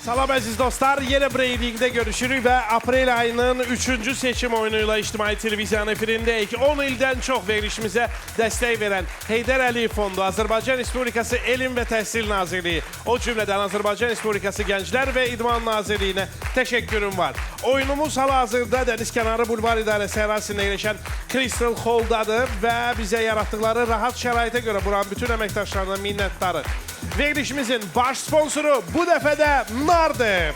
Salam əziz dostlar, yenə Breyding'də görüşürük və aprel ayının 3-cü seçim oyunuyla İctimai Televiziyanın efirindəyik. 10 ildən çox verilişimizə dəstək verən Heydər Əliyev Fondu, Azərbaycan Respublikası Elm və Təhsil Nazirliyi, o cümlədən Azərbaycan Respublikası Gənclər və İdman Nazirliyinə təşəkkürüm var. Oyunumuz hal-hazırda Dənizkənarı Bulvar İdarəsi ərazisində yerləşən Crystal Hall'dadır və bizə yaratdıkları rahat şəraitə görə buranın bütün əməkdaşlarına minnətdarıq. Verilişimizin baş sponsoru bu dəfə də Nardır.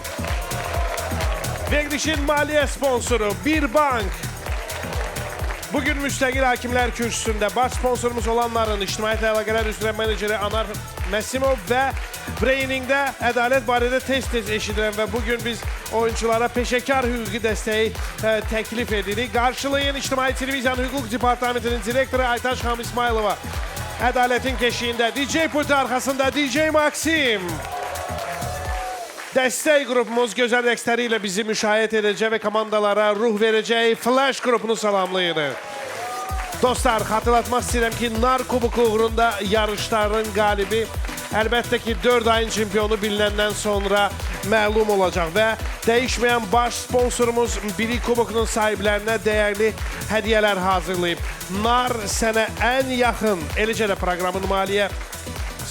Verilişin maliyyə sponsoru Bir Bank. Bugün müstəqil hakimlər kürsüsündə baş sponsorumuz olanların İctimaiyyətlə əlaqələr üzrə meneceri Anar Məsimov və Breyning'də ədalət barədə tez-tez eşidirəm və bugün biz oyunculara peşəkar hüquqi dəstəyi təklif edirik. Qarşılayın İctimai Televiziyanın Hüquq Departamentinin direktoru Aytaç Xanım İsmailova. Ədalətin keşiyində DJ pultu arxasında DJ Maksim. Dəstək qrupumuz gözəl rəqsləri ilə bizi müşahidə edəcək və komandalara ruh verəcək Flash qrupunu salamlayırıq. Dostlar, xatırlatmaq istəyirəm ki, Nar Kubuku uğrunda yarışların qalibi əlbəttə ki, 4 ayın çempionu bilinəndən sonra məlum olacaq və dəyişməyən baş sponsorumuz Bilik Kubukunun sahiblərinə dəyərli hədiyyələr hazırlayıb. Nar sənə ən yaxın, eləcə də proqramın maliyyə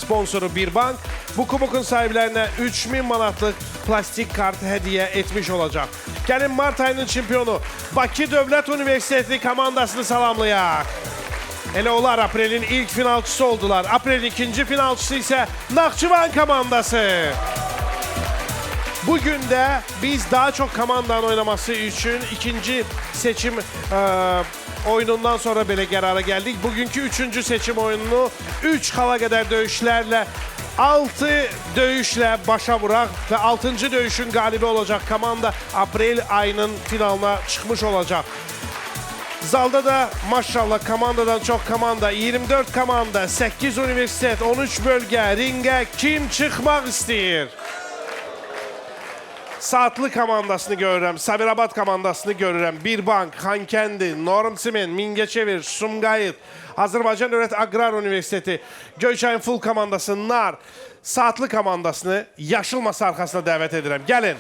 sponsoru Bir Bank bu kubokun sahiblərinə 3000 manatlıq plastik kart hədiyyə etmiş olacaq. Gəlin Mart ayının çempionu Bakı Dövlət Universiteti komandasını salamlayaq. Elə onlar aprelin ilk finalçısı oldular. Aprelin ikinci finalçısı isə Naxçıvan komandası. Bugün də biz daha çox komandanın oynaması üçün ikinci seçim oyunundan sonra belə qərara gəldik. Bugünkü 3-cü seçim oyununu 3 xala qədər döyüşlərlə 6 döyüşlə başa vuraq və 6-cı döyüşün qalibi olacaq komanda aprel ayının finalına çıxmış olacaq. Zalda da maşallah komandadan çox komanda, 24 komanda, 8 universitet, 13 bölgə, ringə kim çıxmaq istəyir? Saatlı komandasını görürəm, Sabirabad komandasını görürəm, Bir Bank, Xankəndi, Normsimen, Mingəçevir, Sumqayıt, Azərbaycan Dövlət Aqrar Universiteti, Göyçayın Full komandası, Nar, Saatlı komandasını yaşıl masa arxasına dəvət edirəm. Gəlin.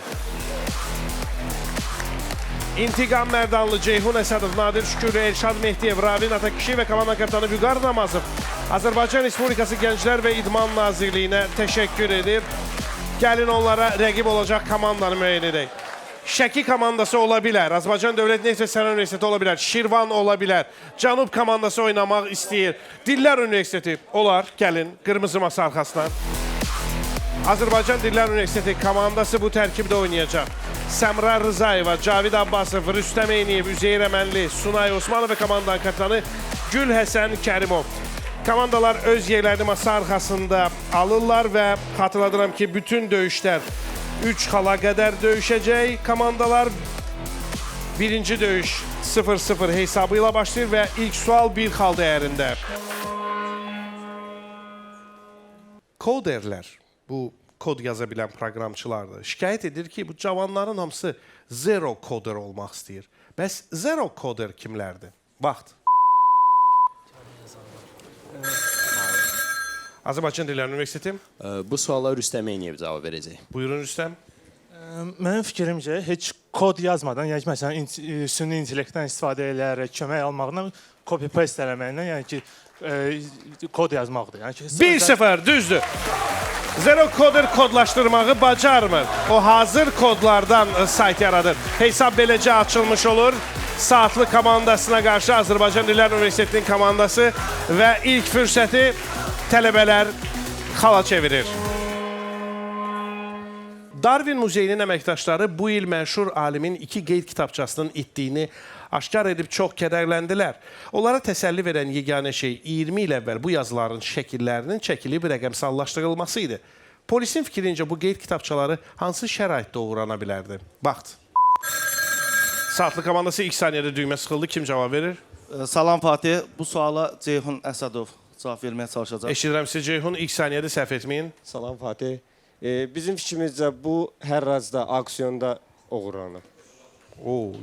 İntiqam Mərdanlı, Ceyhun Əsədov, Nadir Şükürlü, Elşad Mehdiyev, Ravin Atakişi və komanda kapitanı Vüqar Namazov Azərbaycan Respublikası Gənclər və İdman Nazirliyinə təşəkkür edir. Gəlin onlara rəqib olacaq komandanı müəyyən edək. Şəki komandası ola bilər, Azərbaycan Dövlət Neft və Sənaye Universiteti ola bilər, Şirvan ola bilər, Cənub komandası oynamaq istəyir, Dillər Universiteti olar, gəlin, qırmızı masa arxasına. Azərbaycan Dillər Universiteti komandası bu tərkibdə oynayacaq. Səmra Rızayeva, Cavid Abbasov, Rüstəm Eyniyev, Üzeyir Əmənli, Sunay Osmanov və komandanın kapitanı Gül Həsən Kərimov. Komandalar öz yerlərini masa arxasında alırlar və xatırladıram ki, bütün döyüşlər 3 xala qədər döyüşəcək. Komandalar birinci döyüş 0-0 hesabı ilə başlayır və ilk sual 1 xal dəyərində. Koderlər, bu kod yaza bilən proqramçılardır. Şikayət edir ki, bu cavanların hamısı zero koder olmaq istəyir. Bəs zero koder kimlərdir? Vaxt. Azərbaycan Dillər Universiteti. Bu suala Rüstəm Eyniyev cavab verəcək. Buyurun Rüstəm. Mənim fikrimcə, heç kod yazmadan, yəni ki, məsələn, süni intellektdən istifadə edərək kömək almaqla, copy-paste eləməklə, yəni ki, kod yazmaqdır. 1-0, düzdür. Zero koder kodlaşdırmağı bacarmır. O hazır kodlardan sayt yaradır. Hesab beləcə açılmış olur. Saatlı komandasına qarşı Azərbaycan Dillər Universitetinin komandası və ilk fürsəti tələbələr xala çevirir. Darwin Muzeyinin əməkdaşları bu il məşhur alimin 2 qeyd kitabçasının itdiyini aşkar edib çox kədərləndilər. Onlara təsəlli verən yeganə şey 20 il əvvəl bu yazıların şəkillərinin çəkilib rəqəmsallaşdırılması idi. Polisin fikrincə bu qeyd kitabçaları hansı şəraitdə uğrana bilərdi? Vaxt. Saatlı komandası ilk saniyədə düymə sıxıldı. Kim cavab verir? Salam Fatih. Bu suala Ceyhun Əsədov cavab verməyə çalışacaq. Eşidirəm sizi Ceyhun. İlk saniyədə səhv etməyin. Salam Fatih. Bizim fikrimizcə bu hər razda aksiyonda uğurlanır.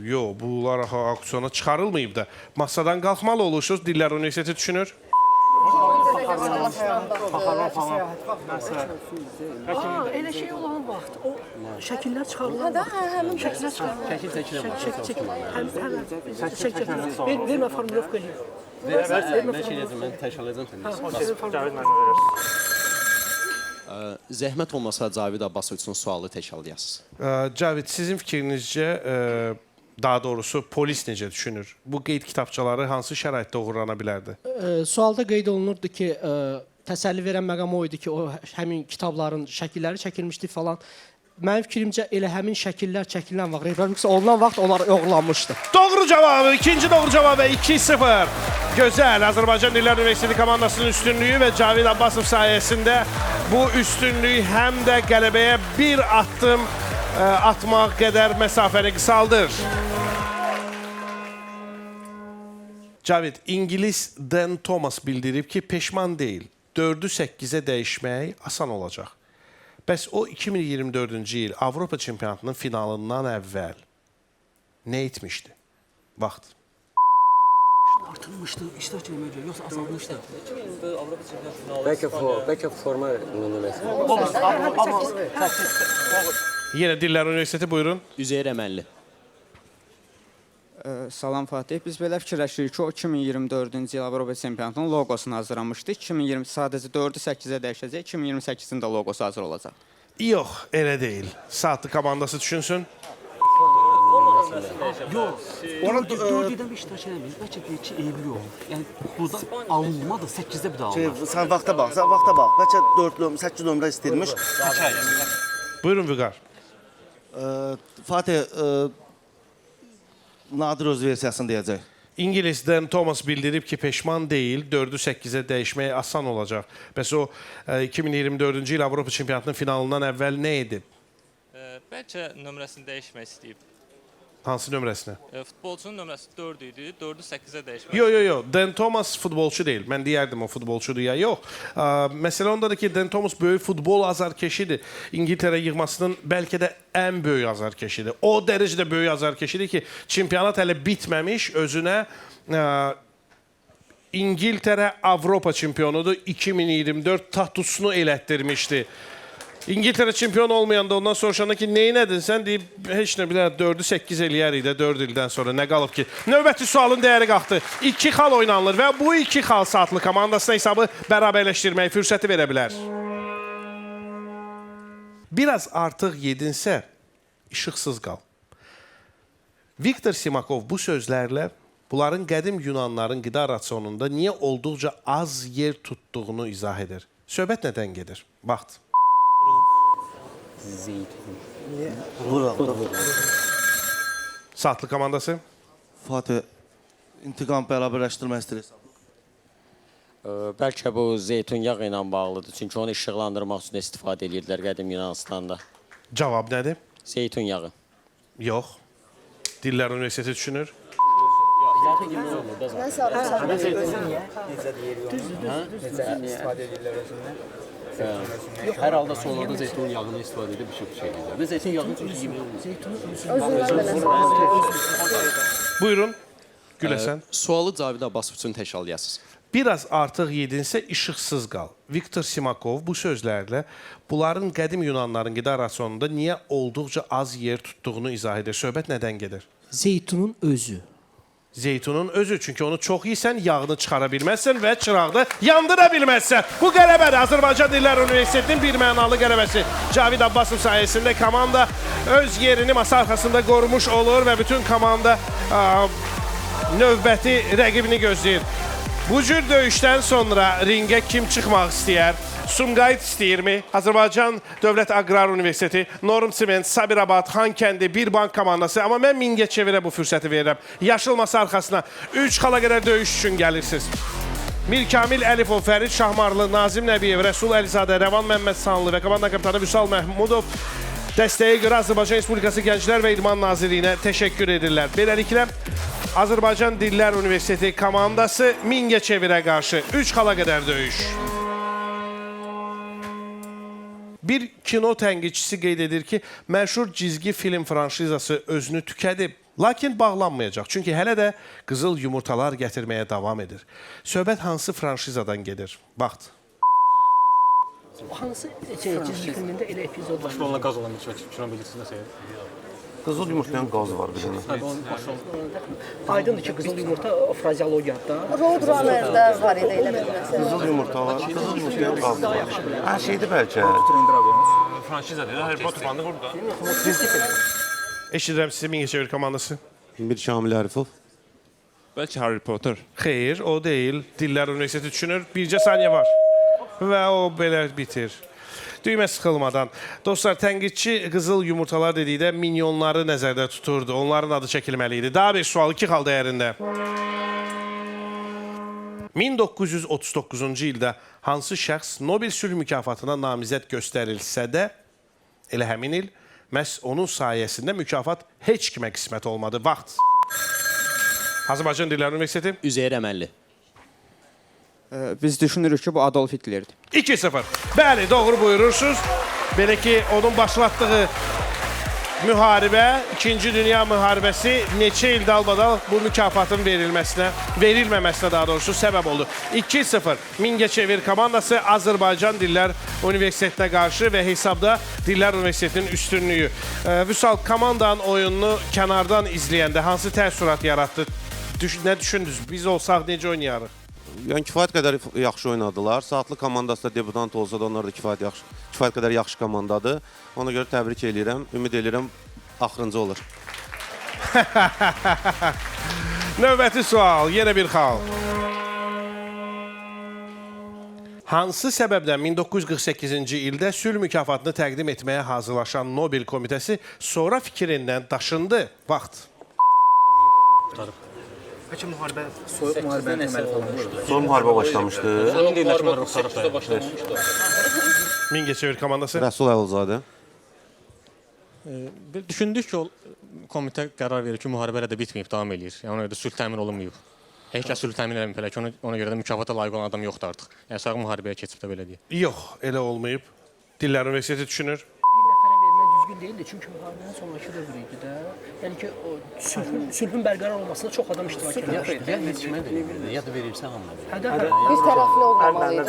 Yox, bunlar aksiyona çıxarılmayıb da. Masadan qalxmalı olursunuz. Dillər Universiteti düşünür. Elə şey olan vaxt o şəkillər çıxarılan vaxt. Həmin şəkillər çıxarılan. Şəkil çəkilir. Vermə formulovka eləyir. Mən şey edəcəm, mən təşkil Cavid mənə verir. Zəhmət olmasa Cavid Abbasov üçün sualı təkrarlayasınız. Cavid, sizin fikrinizcə, daha doğrusu polis necə düşünür? Bu qeyd kitabçaları hansı şəraitdə uğurlana bilərdi? Sualda qeyd olunurdu ki, təsəlli verən məqam o idi ki, o həmin kitabların şəkilləri çəkilmişdi falan. Mənim fikrimcə elə həmin şəkillər çəkilən vaxt, reproduksiya olunan vaxt onlar oğurlanmışdı. Doğru cavabı, ikinci doğru cavabı 2-0. Gözəl, Azərbaycan Dillər Universiteti komandasının üstünlüyü və Cavid Abbasov sayəsində bu üstünlük həm də qələbəyə bir addım atmaq qədər məsafəni qısaldır. Cavid, İngiliz Dan Thomas bildirib ki, peşman deyil. 4'ü 8'e dəyişmək asan olacaq. Bəs o 2024-cü il Avropa çempionatının finalından əvvəl nə etmişdi? Vaxt. Artırılmışdı, iştirak eləməklə, yoxsa azalmışdı. Bəlkə forma nümunəsi. Yenə Dillər Universiteti, buyurun. Üzeyir Əməlli. Salam Fatih. Biz belə fikirləşirik ki, o 2024-cü il Avropa çempionatının loqosunu hazırlamışdı. 2020 sadəcə 4'ü 8'e dəyişəcək. 2028-in də loqosu hazır olacaq. Yox, elə deyil. Saatlı komandası düşünsün. Yox, 4'dən bir iştirak eləmir. Bəlkə deyir ki, eybi yox. Yəni, burada alınmadı, 8'də bir daha alınmadı. Sən vaxta bax, Bəlkə 4 nömrə, 8 nömrə istəyirmiş. Buyurun Vüqar. Fatih, Nadir öz versiyasını deyəcək. İngiliz Dan Thomas bildirib ki, peşman deyil, 4'ü 8'e dəyişmək asan olacaq. Bəs o 2024-cü il Avropa çempionatının finalından əvvəl nə edib? Bəlkə nömrəsini dəyişmək istəyib. Hansı nömrəsini? Futbolçunun nömrəsi 4 idi, 4'ü 8'e dəyişmək. Yo. Dan Thomas futbolçu deyil. Mən deyərdim o futbolçudur ya. Yox. Məsələ ondadır ki, Dan Thomas böyük futbol azarkeşidir. İngiltərə yığmasının bəlkə də ən böyük azarkeşidir. O dərəcədə böyük azarkeşidir ki, çempionat hələ bitməmiş özünə İngiltərə Avropa çempionudur 2024 tatusunu elətdirmişdi. İngiltərə çempion olmayanda ondan soruşanda ki, neynədin sən deyib, heç nə bilər 4'ü 8 eləyərik də 4 ildən sonra nə qalıb ki. Növbəti sualın dəyəri qalxdı. 2 xal oynanılır və bu 2 xal saatlı komandasına hesabı bərabərləşdirmək fürsəti verə bilər. Biraz artıq yedinsə, işıqsız qal. Viktor Simakov bu sözlərlə bunların qədim Yunanların qida rasionunda niyə olduqca az yer tutduğunu izah edir. Söhbət nədən gedir? Vaxt. Saatlı komandası. Fatih, intiqam bərabərləşdirmək istəyirsən. Bəlkə bu zeytun yağı ilə bağlıdır. Çünki onu işıqlandırmaq üçün istifadə edirdilər qədim Yunanistanda. Cavab nədir? Zeytun yağı. Yox. Dillər Universiteti düşünür. Hər halda sonlarda zeytun yağını istifadə edib bir şey edirlər. Və zeytun yağını çünki yemək Buyurun. Güləsən. Sualı Cavid Abbasov üçün təkrarlayasınız. Biraz artıq yedinsə işıqsız qal. Viktor Simakov bu sözlərlə bunların qədim Yunanların qida rasionunda niyə olduqca az yer tutduğunu izah edir. Söhbət nədən gedir? Zeytunun özü. Zeytunun özü. Çünki onu çox yiysən, yağını çıxara bilməzsən və çıraqda yandıra bilməzsən. Bu qələbədir. Azərbaycan Dillər Universitetinin bir mənalı qələbəsi. Cavid Abbasov sayəsində komanda öz yerini masa arxasında qorumuş olur və bütün komanda növbəti rəqibini gözləyir. Bu cür döyüşdən sonra ringə kim çıxmaq istəyər? Sumqayıt istəyirmi? Azərbaycan Dövlət Aqrar Universiteti, Norm Siment, Sabirabad, Xankəndi, bir bank komandası. Amma mən Mingəçevirə bu fürsəti verirəm. Yaşıl masa arxasına 3 xala qədər döyüş üçün gəlirsiniz. Mirkamil Əlifov, Fərid Şahmarlı, Nazim Nəbiyev, Rəsul Əlizadə, Rəvan Məmməd Sanlı və komanda kapitanı Vüsal Məhmudov dəstəyə görə Azərbaycan Respublikası Gənclər və İdman Nazirliyinə təşəkkür edirlər. Beləliklə, Azərbaycan Dillər Universiteti komandası Mingəçevirə qarşı 3 xala qədər döyüş. Bir kino tənqidçisi qeyd edir ki, məşhur cizgi film franşizası özünü tükədib, lakin bağlanmayacaq. Çünki hələ də qızıl yumurtalar gətirməyə davam edir. Söhbət hansı franşizadan gedir? Vaxt. Hansı çizgi filmində elə epizod var? Onunla qaz olan bir düşünə bilirsiniz nəsə. Qızıl yumurtlayan qaz var bir dənə. Aydındır ki, qızıl yumurta frazeologiyada. Roadrunner-də var idi elə bilməsə. Qızıl yumurtalar, qızıl yumurtlayan qaz var. Hər şeydir bəlkə. Franşizadır, Harry Potter fanı burada. Eşidirəm sizi Mingəçevir komandası. Bir Şamil Arifov. Bəlkə Harry Potter. Xeyr, o deyil. Dillər Universiteti düşünür. Bircə saniyə var. Və o belə bitir. Düymə sıxılmadan. Dostlar, tənqidçi qızıl yumurtalar dedikdə minyonları nəzərdə tuturdu. Onların adı çəkilməli idi. Daha bir sual 2 xal dəyərində. 1939-cu ildə hansı şəxs Nobel sülh mükafatına namizəd göstərilsə də, elə həmin il, məhz onun sayəsində mükafat heç kimə qismət olmadı. Vaxt. Azərbaycan Dillər Universiteti. Üzeyir Əməlli. Biz düşünürük ki, bu Adolf Hitlerdir. 2-0. Bəli, doğru buyurursunuz. Belə ki, onun başlatdığı müharibə, 2-ci Dünya müharibəsi neçə il dalbadal bu mükafatın verilməməsinə daha doğrusu səbəb oldu. 2-0. Mingəçevir komandası Azərbaycan Dillər Universitetinə qarşı və hesabda Dillər Universitetinin üstünlüyü. Vüsal, komandanın oyununu kənardan izləyəndə hansı təəssürat yaratdı? Nə düşündünüz? Biz olsaq necə oynayarıq? Yəni kifayət qədər yaxşı oynadılar. Saatlı komandası da debutant olsa da onlar da kifayət qədər yaxşı komandadır. Ona görə təbrik edirəm. Ümid edirəm axırıncı olur. Növbəti sual, yenə bir xal. Hansı səbəbdən 1948-ci ildə sülh mükafatını təqdim etməyə hazırlaşan Nobel komitəsi sonra fikrindən daşındı? Vaxt. Bəlkə müharibə, soyuq müharibənin təməli falan oldu. Son müharibə başlamışdı. Onun deyirləşmə müharibə başlamışdı. Mingəçevir komandası. Rəsul Əlizadə. Düşündük ki, o komitə qərar verir ki, müharibə elə də bitməyib, davam edir. Yəni ona görə də sülh təmin olunmayıb. Heç kəs sülh təmin eləməyib elə ki, ona görə də mükafata layiq olan adam yoxdur artıq. Yəni sağ müharibəyə keçib də belə deyək. Yox, elə olmayıb. Dillər Universiteti düşünür. Bir nəfərə vermək düzgün deyildi, çünki müharibənin sonraki dövr idi də. Yəni ki, o sülhün bərqərar olmasında çox adam iştirak edir. Ya heç kimə verilmir, ya da verirsə hamına verir. Biz tərəfli olmamalıyıq.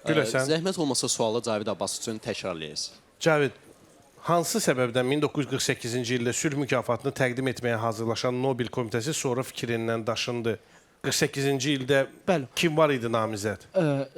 Güləsən. Zəhmət olmasa sualı Cavid Abbas üçün təkrarlayırsınız. Cavid, hansı səbəbdən 1948-ci ildə sülh mükafatını təqdim etməyə hazırlaşan Nobel komitəsi sonra fikrindən daşındı? 48-ci ildə Bəli. kim var idi namizəd?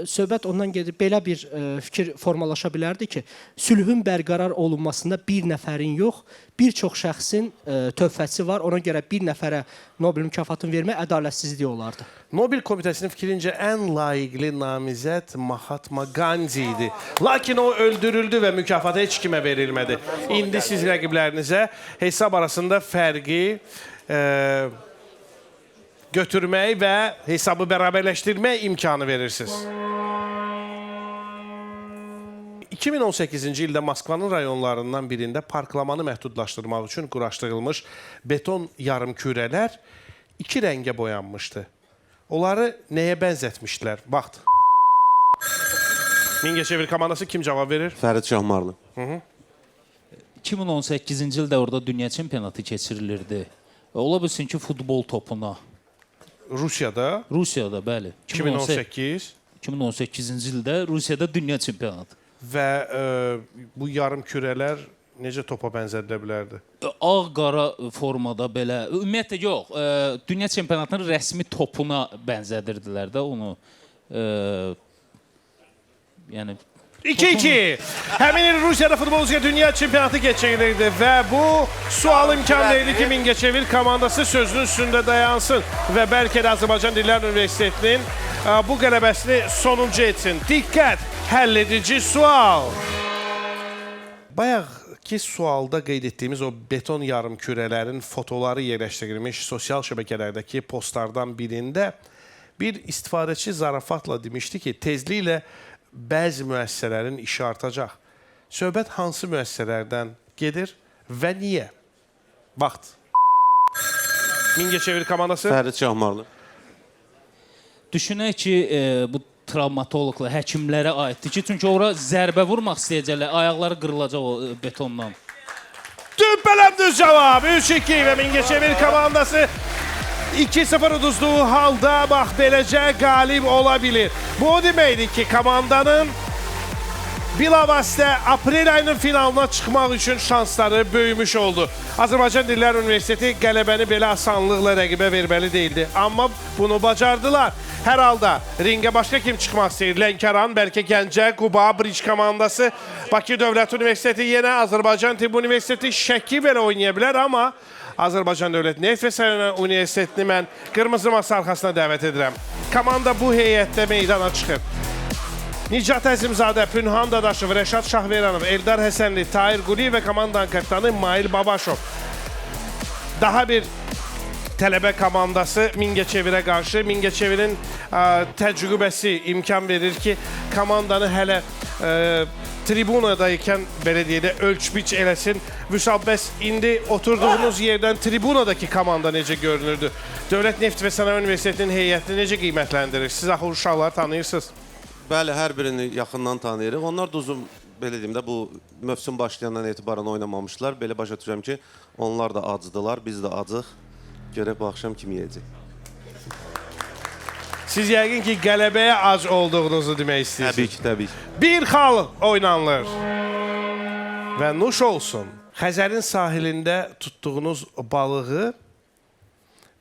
Söhbət ondan gedir. Belə bir fikir formalaşa bilərdi ki, sülhün bərqərar olunmasında bir nəfərin yox, bir çox şəxsin töhfəsi var. Ona görə bir nəfərə Nobel mükafatını vermək ədalətsizlik olardı. Nobel komitəsinin fikrincə ən layiqli namizəd Mahatma Gandhi idi. Lakin o öldürüldü və mükafat heç kimə verilmədi. İndi siz rəqiblərinizə hesab arasında fərqi götürmək və hesabı bərabərləşdirmək imkanı verirsiniz. 2018-ci ildə Moskvanın rayonlarından birində parklamanı məhdudlaşdırmaq üçün quraşdırılmış beton yarımkürələr 2 rəngə boyanmışdı. Onları nəyə bənzətmişdilər? Vaxt. Mingəçevir komandası kim cavab verir? Fərid Şahmarlı. 2018-ci ildə orada dünya çempionatı keçirilirdi. Ola bilsin ki, futbol topuna. Rusiyada, bəli. 2018 2018-ci ildə Rusiyada dünya çempionatı. və bu yarım kürələr necə topa bənzədilə bilərdi? Ağ-qara formada belə, ümumiyyətlə yox, dünya çempionatının rəsmi topuna bənzədirdilər də onu. Yəni 2-2. Həmin il Rusiyada futbolcuya dünya çempionatı keçirilirdi və bu sual imkan verir ki, Mingəçevir komandası sözünün üstündə dayansın və bəlkə də Azərbaycan Dillər Universitetinin bu qələbəsini sonuncu etsin. Diqqət, həll edici sual. Bayaqki sualda qeyd etdiyimiz o beton yarımkürələrin fotoları yerləşdirilmiş sosial şəbəkələrdəki postlardan birində bir istifadəçi zarafatla demişdi ki, tezliklə bəzi müəssisələrin işi artacaq. Söhbət hansı müəssisələrdən gedir və niyə? Vaxt. Mingəçevir komandası. Fərid Şahmarlı. düşünək ki, bu travmatoloqla, həkimlərə aiddir ki, çünki ora zərbə vurmaq istəyəcəklər, ayaqları qırılacaq o betondan. Düppələm düz cavab. 3-2 və Mingəçevir komandası 2-0 uduzduğu halda bax beləcə qalib ola bilir. Bu o deməkdir ki, komandanın bilavasitə aprel ayının finalına çıxmaq üçün şansları böyümüş oldu. Azərbaycan Dillər Universiteti qələbəni belə asanlıqla rəqibə verməli değildi. Amma bunu bacardılar. Hər halda ringə başqa kim çıxmaq istəyir? Lənkəran, bəlkə Gəncə, Quba, Briç komandası, Bakı Dövlət Universiteti, yenə Azərbaycan Tibb Universiteti Şəki belə oynaya bilər, amma Azərbaycan Dövlət Neft və Sənaye Universitetini mən qırmızı masa arxasına dəvət edirəm. Komanda bu heyətdə meydana çıxır. Nicat Əzimzadə, Pünhan Dadaşov, Rəşad Şahveranov, Eldar Həsənli, Tahir Quliyev və komandanın kapitanı Mail Babaşov. Daha bir tələbə komandası Mingəçevirə qarşı. Mingəçevirin təcrübəsi imkan verir ki, komandanı hələ tribunadaykən belə deyək də ölç-biç eləsin. Vüsal, bəs indi oturduğunuz yerdən tribunadakı komanda necə görünürdü? Dövlət Neft və Sənaye Universitetinin heyətini necə qiymətləndirir? Siz axı uşaqları tanıyırsınız. Bəli, hər birini yaxından tanıyırıq. Onlar da uzun, belə deyim də, bu mövsüm başlayandan etibarən oynamamışlar. Belə başa düşürəm ki, onlar da acıdılar, biz də acıq. Görək bu axşam kim yeyəcək. Siz yəqin ki, qələbəyə ac olduğunuzu demək istəyirsiniz. Təbii ki, təbii ki. Bir xal oynanılır. Və nuş olsun. Xəzərin sahilində tutduğunuz balığı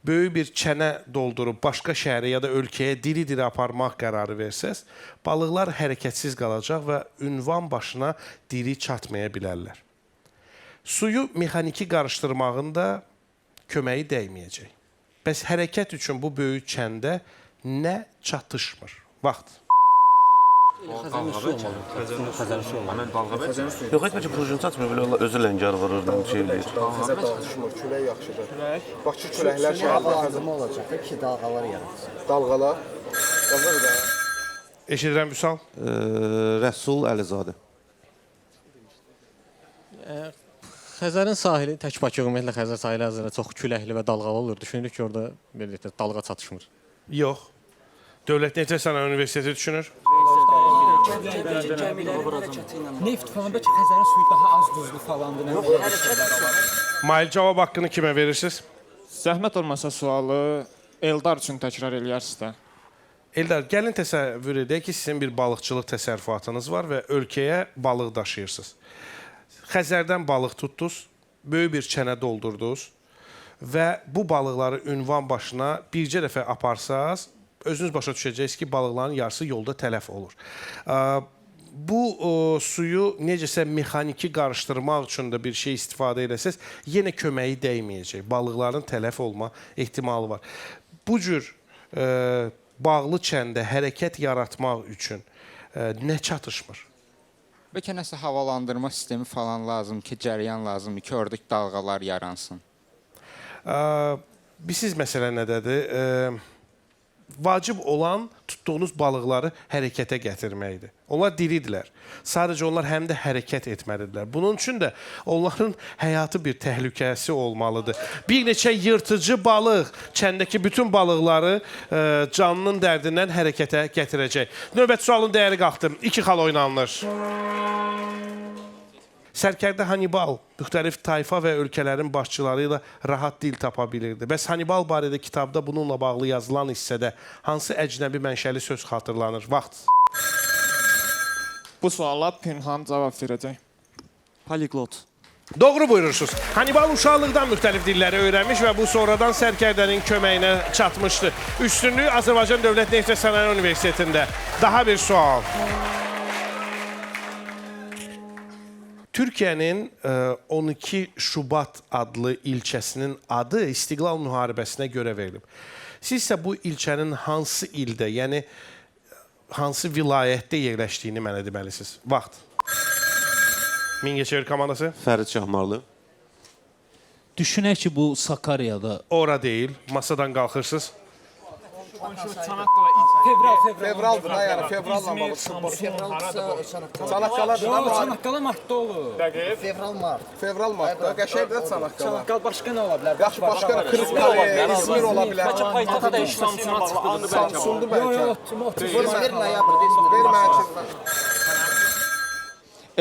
böyük bir çənə doldurub başqa şəhərə ya da ölkəyə diri-diri aparmaq qərarı versəz, balıqlar hərəkətsiz qalacaq və ünvan başına diri çatmaya bilərlər. Suyu mexaniki qarışdırmağın da köməyi dəyməyəcək. Bəs hərəkət üçün bu böyük çəndə nə çatışmır? Vaxt. Xəzərin su olmalı. Xəzərin su olmalı. Yox, heç bəlkə prujun çatmır, belə özü ləngər vurur, şey eləyir. Xəzər çatışmır, külək yaxşıdır. Bakı küləklər şəhərdə olacaq ki, dalğalar yaratsın. dalğalar. Eşidirəm Vüsal. Rəsul Əlizadə. Xəzərin sahili, tək Bakı ümumiyyətlə Xəzər sahili əzərə çox küləkli və dalğalı olur. Düşünürük ki, orada belə dalğa çatışmır. Yox. Dövlət Neft və Sənaye Universiteti düşünür. Neft falan bəlkə Xəzərin suyu daha az duzlu falandır. Mail, cavab haqqını kimə verirsiniz? Zəhmət olmasa sualı Eldar üçün təkrar eləyərsiniz də. Eldar, gəlin təsəvvür edək ki, sizin bir balıqçılıq təsərrüfatınız var və ölkəyə balıq daşıyırsınız. Xəzərdən balıq tutdunuz, böyük bir çənə doldurdunuz və bu balıqları ünvan başına bircə dəfə aparsaz, özünüz başa düşəcəksiniz ki, balıqların yarısı yolda tələf olur. Bu suyu necəsə mexaniki qarışdırmaq üçün də bir şey istifadə eləsəz, yenə köməyi dəyməyəcək. Balıqların tələf olma ehtimalı var. Bu cür bağlı çəndə hərəkət yaratmaq üçün nə çatışmır? Bəlkə nəsə havalandırma sistemi falan lazım ki, cəryan lazımdır ki, oradakı dalğalar yaransın. Bilirsiniz məsələ nədədir? Vacib olan tutduğunuz balıqları hərəkətə gətirməkdir. Onlar diridirlər. Sadəcə onlar həm də hərəkət etməlidirlər. Bunun üçün də onların həyatı bir təhlükəsi olmalıdır. Bir neçə yırtıcı balıq çəndəki bütün balıqları canının dərdindən hərəkətə gətirəcək. Növbət sualın dəyəri qalxdı. 2 xal oynanılır. Sərkərdə Hannibal müxtəlif tayfa və ölkələrin başçıları ilə rahat dil tapa bilirdi. Bəs Hannibal barədə kitabda bununla bağlı yazılan hissədə hansı əcnəbi mənşəli söz xatırlanır? Vaxt. Bu suala Pünhan cavab verəcək. Poliglot. Doğru buyurursunuz. Hannibal uşaqlıqdan müxtəlif dilləri öyrənmiş və bu sonradan sərkərdənin köməyinə çatmışdı. Üstünlüyü Azərbaycan Dövlət Neft və Sənaye Universitetində. Daha bir sual. Türkiyənin 12 Şubat adlı ilçəsinin adı İstiqlal müharibəsinə görə verilib. Siz isə bu ilçənin hansı ildə, yəni hansı vilayətdə yerləşdiyini mənə deməlisiniz. Vaxt. Mingəçevir komandası. Fərid Şahmarlı. Düşünək ki, bu Sakarya'da. Ora deyil. Masadan qalxırsınız. Fevraldır da, yəni fevralla bağlı. Çanaqqala martda olur. Fevral martda. Qəşəngdə Çanaqqala. Çanaqqal başqa nə ola bilər? Yaxşı, başqa nə? Kırıkkale, İzmir ola bilər. Bəlkə paytaxtda da Samsun'a çıxdı. Samsundur bəlkə. Ver mənə.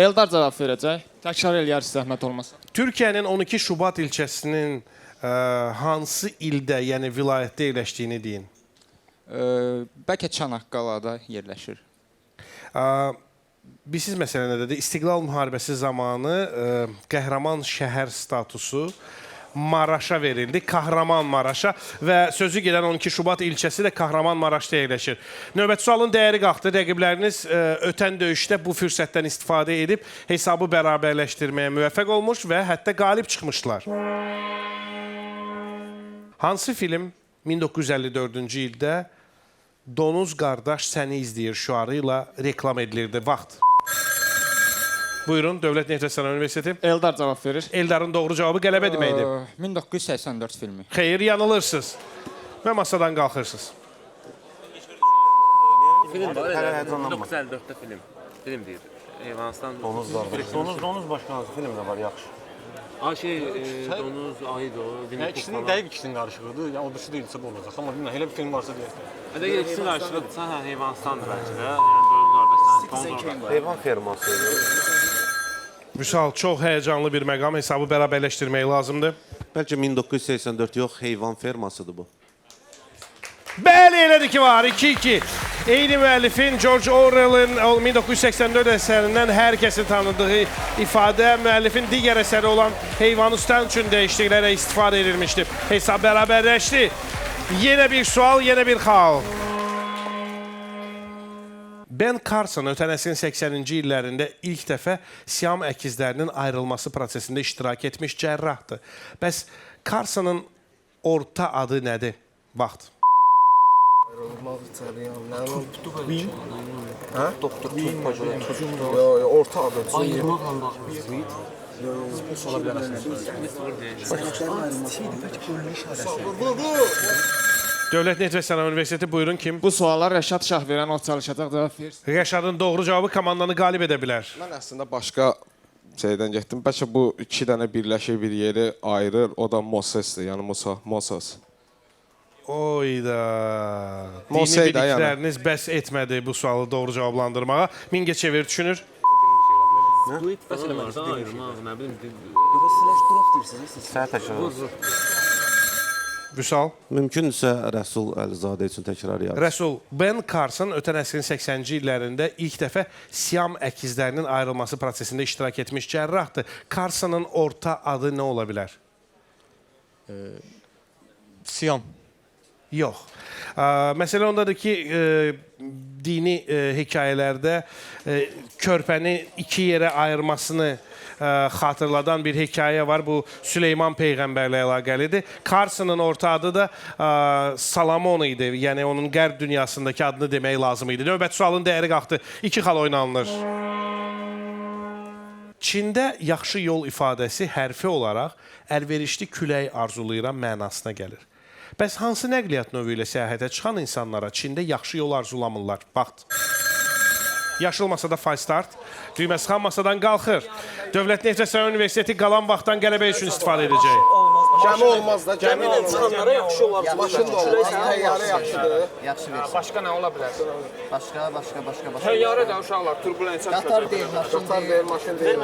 Eldar cavab verəcək. Təkrar eləyərsiniz zəhmət olmasa. Türkiyənin 12 Şubat ilçəsinin hansı ildə, yəni vilayətdə yerləşdiyini deyin. Bəlkə Çanaqqalada yerləşir. Bilsiz məsələ nədir? İstiqlal müharibəsi zamanı qəhrəman şəhər statusu Maraşa verildi, Kahramanmaraşa və sözü gedən 12 Şubat ilçəsi də Kahramanmaraşda yerləşir. Növbəti sualın dəyəri qalxdı. Rəqibləriniz ötən döyüşdə bu fürsətdən istifadə edib hesabı bərabərləşdirməyə müvəffəq olmuş və hətta qalib çıxmışlar. Hansı film 1954-cü ildə Donuz qardaş səni izləyir şüarı ilə reklam edilirdi? Vaxt. Buyurun, Dövlət Neftə Sənaye Universiteti. Eldar cavab verir. Eldarın doğru cavabı qələbə deməkdir. 1984 filmi. Xeyr, yanılırsınız və masadan qalxırsınız. Film var, 1954-də film. Film deyir. Heyvanistan. Donuz başqa hansı filmdə var, yaxşı. Donuz, Aydı o. İkisinin dəqiq ikisinin qarışığıdır. Yəni, o birisi deyilsə bu olacaq. Amma bilmirəm, elə bir film varsa deyək. Əgər ikisinin qarışığıdırsa, heyvanistandır bəlkə də. Yəni, Donuz qardaş. Heyvan ferması. Vüsal, çox həyəcanlı bir məqam. Hesabı bərabərləşdirmək lazımdır. Bəlkə 1984 yox, heyvan fermasıdır bu. Bəli, elədir ki var. 2-2. Eyni müəllifin George Orwell'ın 1984 əsərindən hər kəsin tanıdığı ifadə müəllifin digər əsəri olan Heyvanistan üçün dəyişikliklərə istifadə edilmişdir. Hesab bərabərləşdi. Yenə bir sual, yenə bir xal. Ben Carson ötən əsrin 80-ci illərində ilk dəfə Siam əkizlərinin ayrılması prosesində iştirak etmiş cərrahdır. Bəs Carson'ın orta adı nədir? Vaxt. Orta adı. Ayırmaqla Dövlət Neftə Sənaye Universiteti buyurun kim? Bu suallar Rəşad Şahverənov çalışacaq, cavab versin. Rəşadın doğru cavabı komandanı qalib edə bilər. Mən əslində başqa şeydən getdim. Bəlkə bu iki dənə birləşir, bir yeri ayırır. O da Mosesdir, yəni Moses. Oyda. Dini bilikləriniz bəs etmədi bu sualı doğru cavablandırmağa. Mingəçevir düşünür. Vüsal. Mümkündürsə Rəsul Əlizadə üçün təkrar yazın. Rəsul, Ben Carson ötən əsrin 80-ci illərində ilk dəfə Siam əkizlərinin ayrılması prosesində iştirak etmiş cərrahdır. Carson'ın orta adı nə ola bilər? Siam. Yox. Məsələ ondadır ki, dini hekayələrdə körpəni iki yerə ayırmasını xatırladan bir hekayə var. Bu Süleyman Peyğəmbərlə əlaqəlidir. Carson'ın orta adı da Salamon idi. Yəni onun qərb dünyasındakı adını demək lazım idi. Növbəti sualın dəyəri qalxdı. 2 xal oynanılır. Çində yaxşı yol ifadəsi hərfi olaraq əlverişli külək arzulayıram mənasına gəlir. Bəs hansı nəqliyyat növü ilə səyahətə çıxan insanlara Çində yaxşı yol arzulamırlar? Vaxt. Yaşıl masada fay start. Düyməsi xan masadan qalxır. Dövlət Neftə Sənaye Universiteti qalan vaxtdan qələbə üçün istifadə edəcək. Gəmi olmaz da, gəmi ilə çıxanlara yaxşı yol arzulayır. Maşın da olmaz, təyyarə yaxşıdır. Yaxşı versin. Başqa nə ola bilər? Başqa. Təyyarə də uşaqlar, turbulensiya çıxacaq. Qatar deyil, maşın deyil,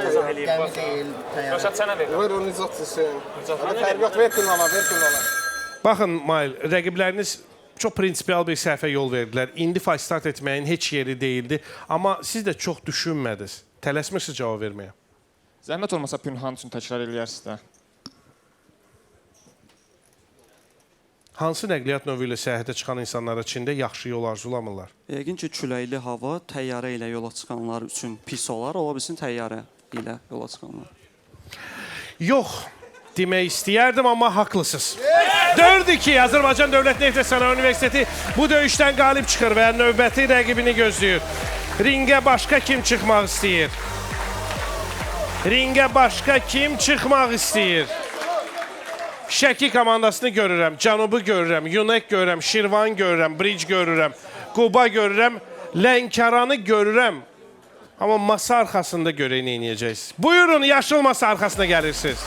gəmi deyil, təyyarə. Rəşad sənə verir. Ver onu izah etsin. Fərqat ver pulana, ver pulana. Baxın, Mail, rəqibləriniz çox prinsipial bir səhvə yol verdilər. İndi fay start etməyin heç yeri deyildi. Amma siz də çox düşünmədiniz. Tələsmirsiniz cavab verməyə. Zəhmət olmasa Pünhan üçün təkrar eləyərsiniz də. Hansı nəqliyyat növü ilə səyahətə çıxan insanlara Çində yaxşı yol arzulamırlar? Yəqin ki, küləkli hava təyyarə ilə yola çıxanlar üçün pis olar. Ola bilsin təyyarə ilə yola çıxanlar. Yox, demək istəyərdim, amma haqlısınız. 4-2 Azərbaycan Dövlət Neftə Sənaye Universiteti bu döyüşdən qalib çıxır və növbəti rəqibini gözləyir. Ringə başqa kim çıxmaq istəyir? Ringə başqa kim çıxmaq istəyir? Şəki komandasını görürəm, Cənubu görürəm, Yunek görürəm, Şirvan görürəm, Bric görürəm, Quba görürəm, Lənkəranı görürəm. Amma masa arxasında görək nə edəcəksiniz. Buyurun, yaşıl masa arxasına gəlirsiniz.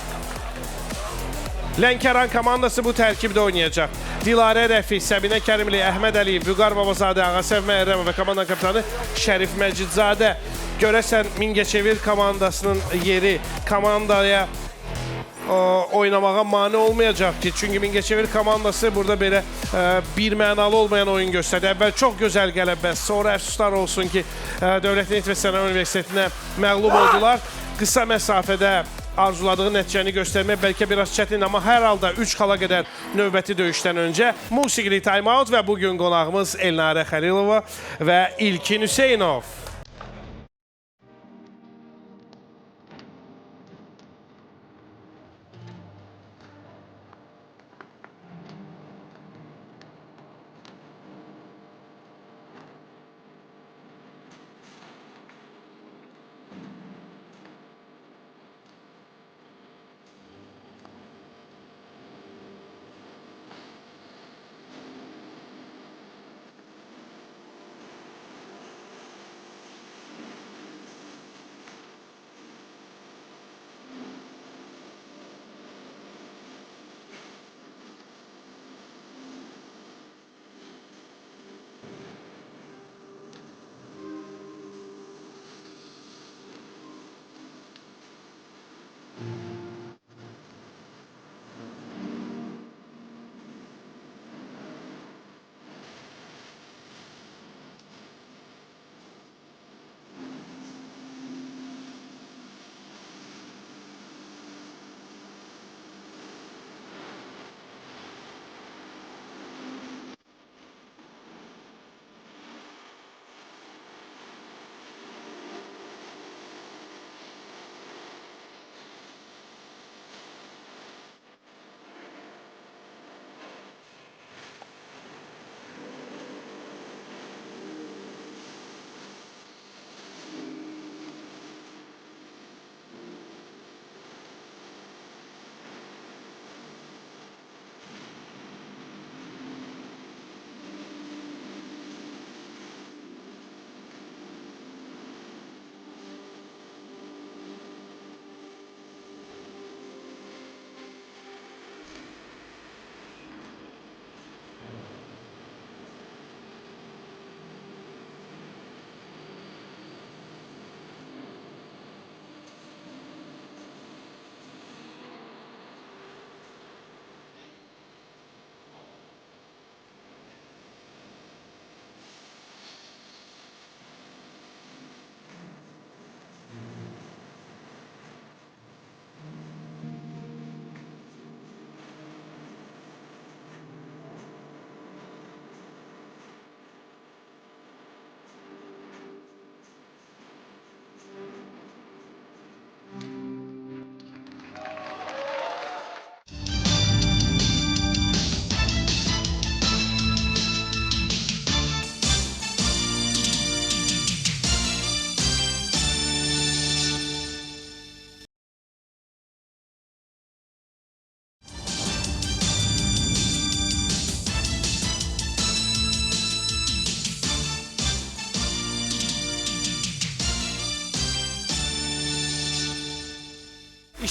Lənkəran komandası bu tərkibdə oynayacaq. Dilarə Rəfi, Səbinə Kərimli, Əhməd Əliyev, Vüqar Babazadə, Ağasəv Məhrəmov və komandanın kapitanı Şərif Məcidzadə. Görəsən Mingəçevir komandasının yeri komandaya oynamağa mane olmayacaq ki. Çünki Mingəçevir komandası burada belə bir mənalı olmayan oyun göstərdi. Əvvəl çox gözəl qələbə, sonra əfsuslar olsun ki, Dövlət Elit və Sənaye Universitetinə məğlub oldular. Qısa məsafədə arzuladığı nəticəni göstərmək bəlkə biraz çətin, amma hər halda 3 xala qədər növbəti döyüşdən öncə musiqili time-out və bugün qonağımız Elnarə Xəlilova və İlkin Hüseynov.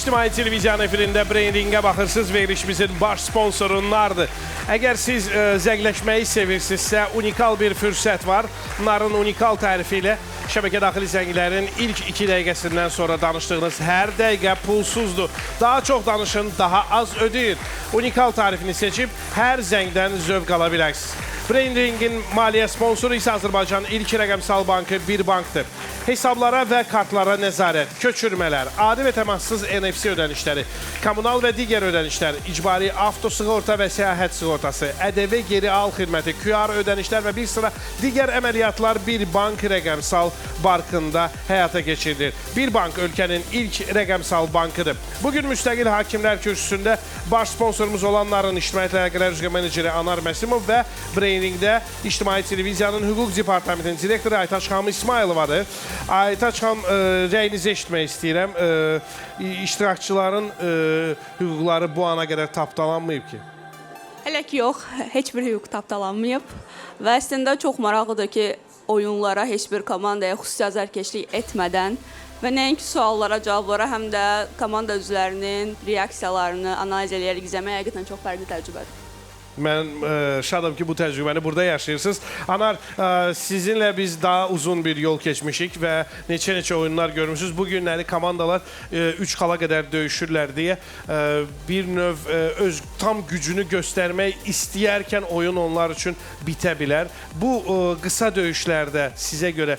İctimai Televiziyanın efirində brendingə baxırsınız, verilişimizin baş sponsoru NAR-dır. Əgər siz zəngləşməyi sevirsinizsə, unikal bir fürsət var. NAR-ın unikal tərifi ilə şəbəkə daxili zənglərin ilk 2 dəqiqəsindən sonra danışdığınız hər dəqiqə pulsuzdur. Daha çox danışın, daha az ödeyin. Unikal tarifini seçib hər zəngdən zövq ala bilərsiniz. Brandingin maliyyə sponsoru isə Azərbaycanın ilk rəqəmsal bankı Bir Bankdır. Hesablara və kartlara nəzarət, köçürmələr, adi və təmassız NFC ödənişləri, kommunal və digər ödənişlər, icbari avtosığorta və səyahət sığortası, ƏDV geri al xidməti, QR ödənişlər və bir sıra digər əməliyyatlar Bir Bank rəqəmsal bankında həyata keçirilir. Bir Bank ölkənin ilk rəqəmsal bankıdır. Bugün müstəqil hakimlər kürsüsündə baş sponsorumuz olanların İctimaiyyət Əlaqələr üzrə meneceri Anar Məsimov və Brandingdə İctimai Televiziyanın Hüquq Departamentinin direktoru Aytaç xanım İsmayılovadır. Aytaç xanım, rəyinizi eşitmək istəyirəm. İştirakçıların hüquqları bu ana qədər tapdalanmayıb ki? Hələ ki yox, heç bir hüquq tapdalanmayıb və əslində çox maraqlıdır ki, oyunlara heç bir komandaya xüsusi azarkeşlik etmədən və nəinki suallara, cavablara, həm də komanda üzvlərinin reaksiyalarını analiz edərək izləmək həqiqətən çox fərqli təcrübədir. Mən şadam ki, bu təcrübəni burada yaşayırsınız. Anar, sizinlə biz daha uzun bir yol keçmişik və neçə oyunlar görmüşüz. Bu günləri komandalar 3 xala qədər döyüşürlər deyə bir növ öz tam gücünü göstərmək istəyərkən oyun onlar üçün bitə bilər. Bu qısa döyüşlərdə sizə görə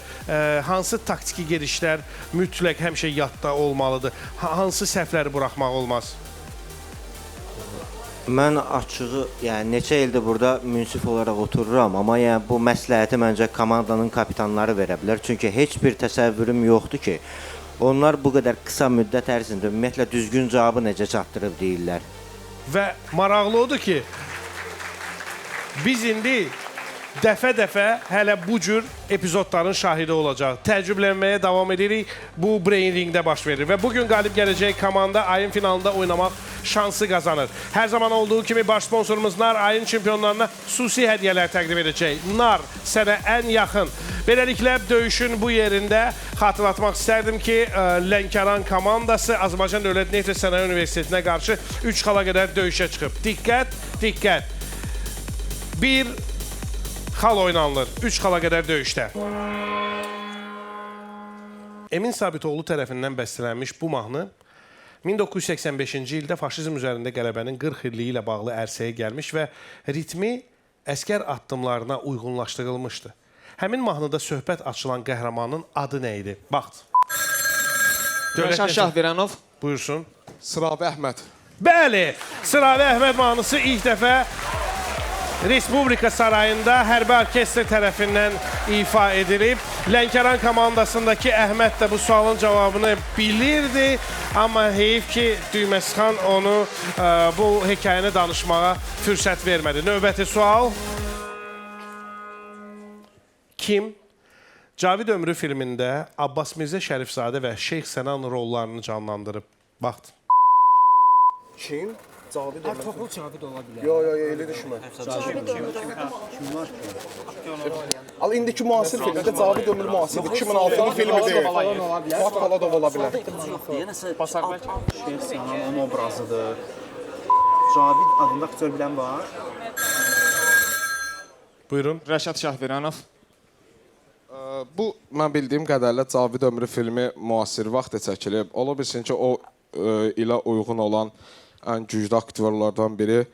hansı taktiki gedişlər mütləq həmişə yadda olmalıdır? Hansı səhvləri buraxmaq olmaz? Mən açığı, yəni neçə ildir burada münsif olaraq otururam, amma yəni bu məsləhəti məncə komandanın kapitanları verə bilər. Çünki heç bir təsəvvürüm yoxdur ki, onlar bu qədər qısa müddət ərzində ümumiyyətlə düzgün cavabı necə çatdırıb deyirlər. Və maraqlı odur ki, biz indi dəfə-dəfə hələ bu cür epizodların şahidi olacaq. Təəccüblənməyə davam edirik. Bu Brain Ringdə baş verir və bugün qalib gələcək komanda ayın finalında oynamaq şansı qazanır. Hər zaman olduğu kimi baş sponsorumuz NAR ayın çempionlarına xüsusi hədiyyələr təqdim edəcək. NAR sənə ən yaxın. Beləliklə döyüşün bu yerində xatırlatmaq istərdim ki, Lənkəran komandası Azərbaycan Dövlət Neft və Sənaye Universitetinə qarşı 3 xala qədər döyüşə çıxıb. Diqqət, diqqət. Bir xal oynanılır. 3 xala qədər döyüşdə. Emin Sabitoğlu tərəfindən bəstələnmiş bu mahnı 1985-ci ildə faşizm üzərində qələbənin 40 illiyi ilə bağlı ərsəyə gəlmiş və ritmi əskər addımlarına uyğunlaşdırılmışdı. Həmin mahnıda söhbət açılan qəhrəmanın adı nə idi? Baxt. Rəşad Şahveranov. Buyursun. Sıravi Əhməd. Bəli, Sıravi Əhməd mahnısı ilk dəfə Respublika Sarayında hərbi orkestr tərəfindən ifa edilib. Lənkəran komandasındakı Əhməd də bu sualın cavabını bilirdi. Amma heyif ki, Düyməsixan onu bu hekayəni danışmağa fürsət vermədi. Növbəti sual. Kim Cavid Ömrü filmində Abbas Mirzə Şərifzadə və Şeyx Sənan rollarını canlandırıb? Baxt. Kim? Cavid Ömrü. Toplu Cavid ola bilər. Yo, elə düşmə. Kim var ki? Al indiki müasir filmdə Cavid Ömrü müasir 2006-cı filmidir. Fuat Paladov ola bilər. Yenəsə Şeyx Sənanın obrazıdır. Cavid adında aktör bilən var. Buyurun. Rəşad Şahveranov. Bu, mən bildiyim qədərlə Cavid Ömrü filmi müasir vaxtda çəkilib. Ola bilsin ki, o ilə uyğun olan ən güclü aktyorlardan biri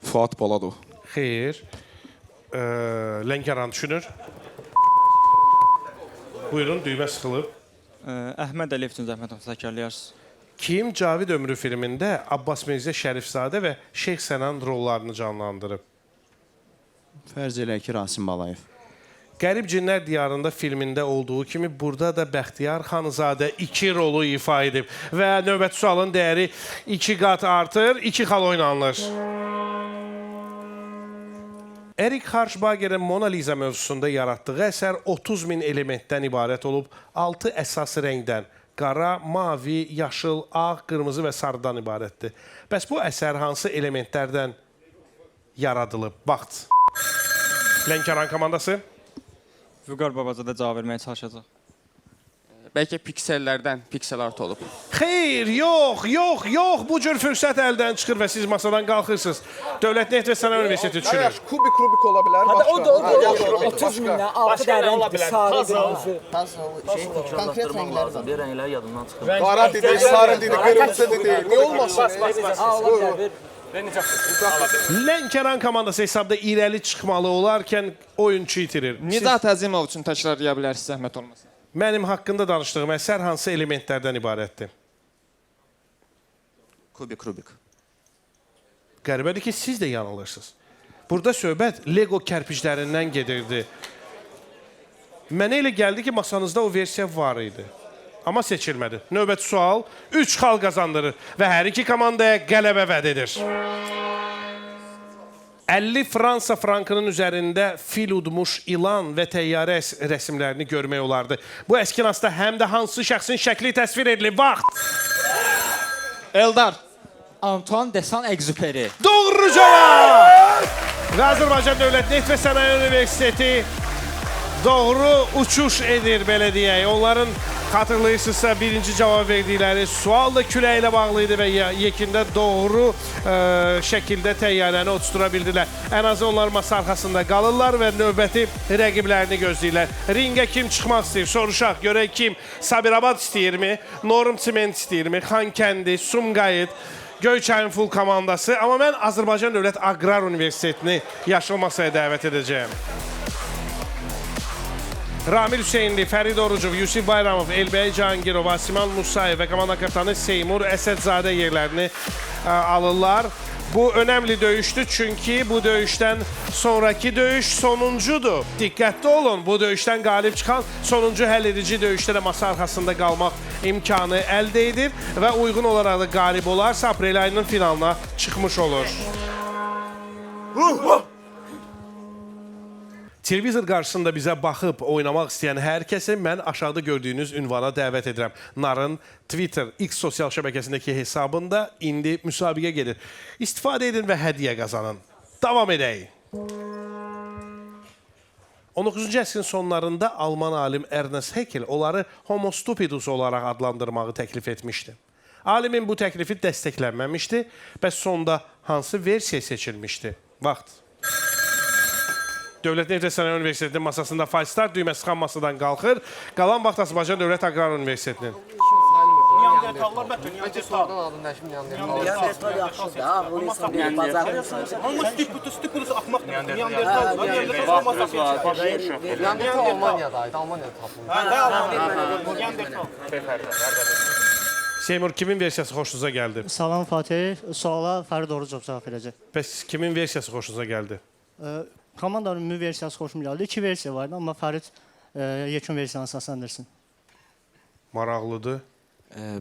Fuat Paladov. Xeyr. Lənkəran düşünür. Buyurun, düymə sıxılıb. Əhməd Əliyev üçün zəhmət olsa təkrarlayarsınız. Kim Cavid Ömrü filmində Abbas Mirzə Şərifzadə və Şeyx Sənan rollarını canlandırıb? Fərz elə ki, Rasim Balayev. Qərib Cinlər Diyarında filmində olduğu kimi burada da Bəxtiyar Xanızadə 2 rolu ifa edib və növbəti sualın dəyəri 2 qat artır, 2 xal oynanılır. Erik Harşbagerin Mona Lisa mövzusunda yaratdığı əsər 30 min elementdən ibarət olub 6 əsas rəngdən qara, mavi, yaşıl, ağ, qırmızı və sarıdan ibarətdir. Bəs bu əsər hansı elementlərdən yaradılıb? Baxt. Lənkəran komandası. Vüqar Babazadə cavab verməyə çalışacaq. Bəlkə piksellərdən piksel art olub. Xeyr, yox. Bu cür fürsət əldən çıxır və siz masadan qalxırsınız. Dövlət Neft və Sənaye Universiteti düşünür. Kubik ola bilər. O da 30 mindən altı da rəngdir, sarı, qırmızı. Konkret rəngləri var. Rənglər yadımdan çıxır. Qara dedi, sarı dedi, qırmızı dedi. Niyə olmasın? Lənkəran komandası hesabda irəli çıxmalı olarkən oyunçu itirir. Nidat Əzimov üçün təkrarlaya bilərsiniz, zəhmət olmasın. Mənim haqqında danışdığım əsər hansı elementlərdən ibarətdir? Kubik. Qəribədir ki, siz də yanılırsınız. Burada söhbət Lego kərpiclərindən gedirdi. Mənə elə gəldi ki, masanızda o versiya var idi. Amma seçilmədi. Növbəti sual 3 xal qazandırır və hər iki komandaya qələbə vəd edir. 50 Fransa frankının üzərində fil udmuş ilan və təyyarə rəsmlərini görmək olardı. Bu əskinasda həm də hansı şəxsin şəkli təsvir edilib? Vaxt! Eldar. Antoine de Saint-Exupéry. Doğru cavab! Və Azərbaycan Dövlət Neft və Sənaye Universiteti doğru uçuş edir, belə deyək. Onların Xatırlayırsınızsa birinci cavab verdikləri sual da küləklə bağlı idi və yekində doğru şəkildə təyyarəni uçdura bildilər. Ən azı onlar masa arxasında qalırlar və növbəti rəqiblərini gözləyirlər. Ringə kim çıxmaq istəyir? Soruşaq, görək kim? Sabirabad istəyirmi? Norm Sement istəyirmi? Xankəndi, Sumqayıt, Göyçayın full komandası. Amma mən Azərbaycan Dövlət Aqrar Universitetini yaşıl masaya dəvət edəcəyim. Ramil Hüseynli, Fərid Orucov, Yusif Bayramov, Elbəy Cahangirov, Asiman Musayev və komanda kapitanı Seymur Əsədzadə yerlərini alırlar. Bu önəmli döyüşdür çünki bu döyüşdən sonraki döyüş sonuncudur. Diqqətli olun, bu döyüşdən qalib çıxan sonuncu həll edici döyüşdə də masa arxasında qalmaq imkanı əldə edir və uyğun olaraq da qalib olarsa aprel ayının finalına çıxmış olur. Televizor qarşısında bizə baxıb oynamaq istəyən hər kəsi mən aşağıda gördüyünüz ünvana dəvət edirəm. Narın Twitter, X sosial şəbəkəsindəki hesabında indi müsabiqə gedir. İstifadə edin və hədiyyə qazanın. Davam edək. 19-cu əsrin sonlarında Alman alim Ernest Haeckel onları Homo stupidus olaraq adlandırmağı təklif etmişdi. Alimin bu təklifi dəstəklənməmişdi. Bəs sonda hansı versiya seçilmişdi? Vaxt. Dövlət Neft və Sənaye Universitetinin masasında Falstart düyməsi sıxan masadan qalxır. Qalan vaxt Azərbaycan Dövlət Aqrar Universitetinin. Neandertallar bəlkə Neandertal. Neandertal yaxşı da, bu insan bir bazar. Homo stupidus axmaq Neandertal. Neandertal masası. Neandertal Almaniyadaydı, Almaniyada tapıldı. Neandertal. Seymur, kimin versiyası xoşunuza gəldi? Salam Fatih, suala Fərid Orucov cavab verəcək. Bəs kimin versiyası xoşunuza gəldi? Komandanın ümumi versiyası xoşuma gəldi. 2 versiya vardı, amma Fərid yekun versiyanı səsləndirsin. Maraqlıdır.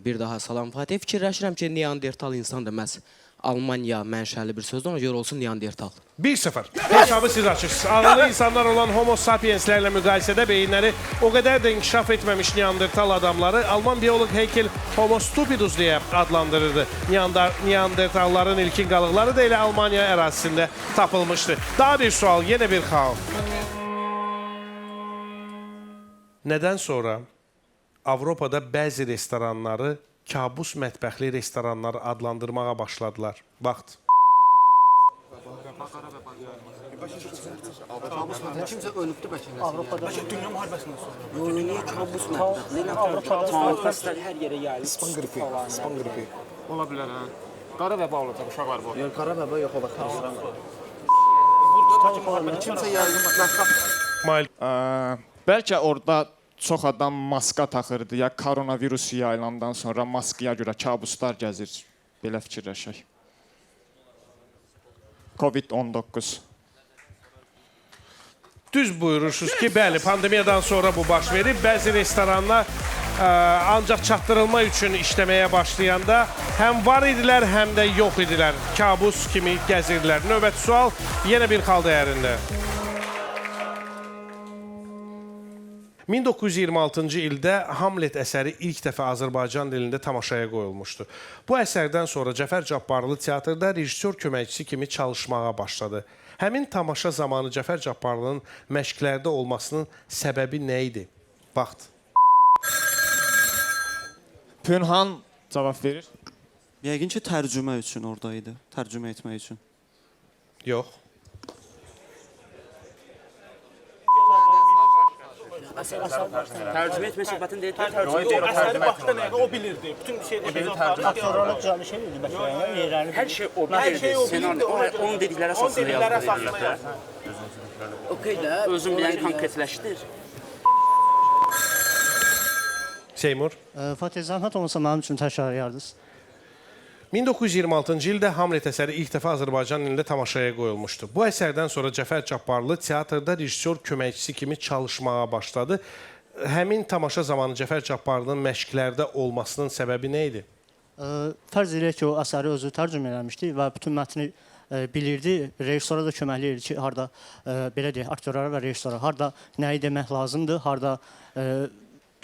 Bir daha salam Fatih. Fikirləşirəm ki, Neandertal insan da məhz Almaniya mənşəli bir sözdür, ona görə olsun Neandertal. 1-0. Hesabı siz açırsınız. Ağıllı insanlar olan Homo sapienslərlə müqayisədə beyinləri o qədər də inkişaf etməmiş Neandertal adamları Alman bioloq Haeckel Homo stupidus deyə adlandırırdı. Neandertalların ilkin qalıqları da elə Almaniya ərazisində tapılmışdı. Daha bir sual, yenə bir xal. Nədən sonra Avropada bəzi restoranları kabus mətbəxli restoranlar adlandırmağa başladılar? Vaxt. Kimsə ölübdü bəlkə. Avropada. Bəlkə dünya müharibəsindən sonra. Niyə kabus mətbəxli? Avropada hər yerə yayılır. İspan qripi. İspan qripi. Ola bilər ha. Qara vəba olacaq uşaqlar bu. Yox, qara vəba yox o vaxt. Kimsə yayılır. Bəlkə orada çox adam maska taxırdı ya koronavirus yayılandan sonra maskaya görə kabuslar gəzir. Belə fikirləşək. Covid-19. Düz buyurursunuz ki, bəli, pandemiyadan sonra bu baş verib. Bəzi restoranlar ancaq çatdırılma üçün işləməyə başlayanda həm var idilər, həm də yox idilər. Kabus kimi gəzirdilər. Növbəti sual yenə bir xal dəyərində. 1926-cı ildə Hamlet əsəri ilk dəfə Azərbaycan dilində tamaşaya qoyulmuşdu. Bu əsərdən sonra Cəfər Cabbarlı teatrda rejissor köməkçisi kimi çalışmağa başladı. Həmin tamaşa zamanı Cəfər Cabbarlının məşqlərdə olmasının səbəbi nə idi? Vaxt. Pünhan cavab verir. Yəqin ki, tərcümə üçün oradaydı. Tərcümə etmək üçün. Yox. Tərcümə etmə söhbətin deyil. Əsəri vaxtda nə idi? O bilirdi. Bütün şeyləri Aktyorluq şey idi məsələn, hər şey o bilirdi. Onun dedikləri əsasında yazdı. Okey də, özün bilən konkretləşdir. Seymur. Fatih, zəhmət olmasa mənim üçün təkrar edərdiniz. 1926-cı ildə Hamlet əsəri ilk dəfə Azərbaycan dilində tamaşaya qoyulmuşdu. Bu əsərdən sonra Cəfər Cabbarlı teatrda rejissor köməkçisi kimi çalışmağa başladı. Həmin tamaşa zamanı Cəfər Cabbarlının məşqlərdə olmasının səbəbi nə idi? Fərz edək ki, o əsəri özü tərcümə eləmişdi və bütün mətni bilirdi. Rejissora da köməkli edir ki, harda belə deyək, aktyorlara və rejissora harda nəyi demək lazımdır, harda